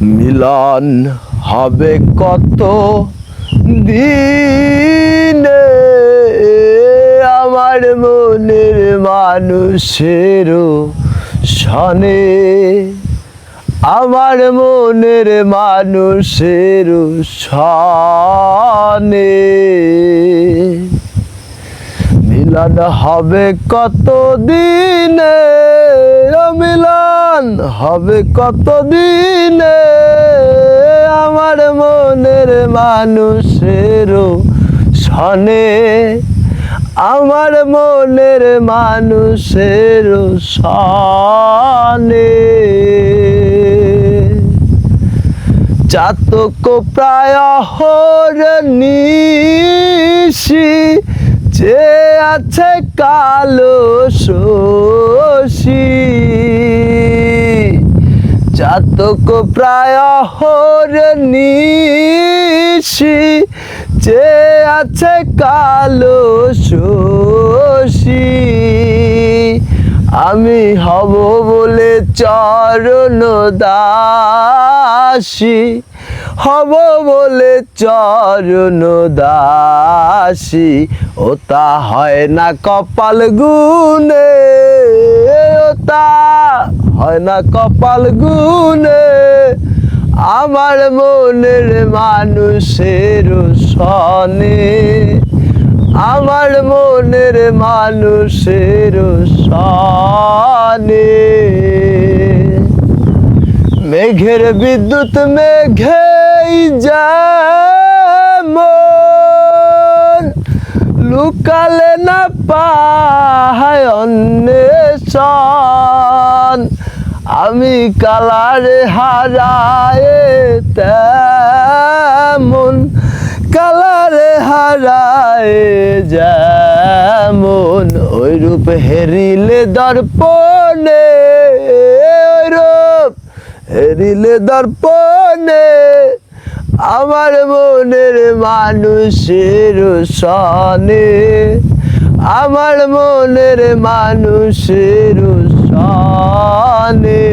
মিলন হবে কত দিনে আমার মনের মানুষেরও সনে, আমার মনের মানুষেরও সনে। মিলন হবে কত দিনে, মিলন হবে কত দিনে আমার মনের মানুষেরও সনে, আমার মনের মানুষেরও সনে। চাতক প্রায় হরনিশি যে আছে কালো শশী, চাতক প্রায় হরনিশি যে আছে কালো শশী। আমি হব বলে চরণ দাসী, হব বলে চরণ দাসী, ও তা হয় না কপাল গুনে, ও তা হয় না কপাল গুনে আমার মনের মানুষের সনে, আমার মনের মানুষের সনে। মেঘের বিদ্যুৎ মেঘেই যেমন লুকালে না পায় অন্বেষণ, আমি কালারে হারায় তেমন, কালারে হারায় যেমন ওই রূপ হেরিলে দর্পণে, ওই রূপ হেরিলে দর্পণে আমার মনের মানুষের সনে, আমার মনের মানুষের সনে।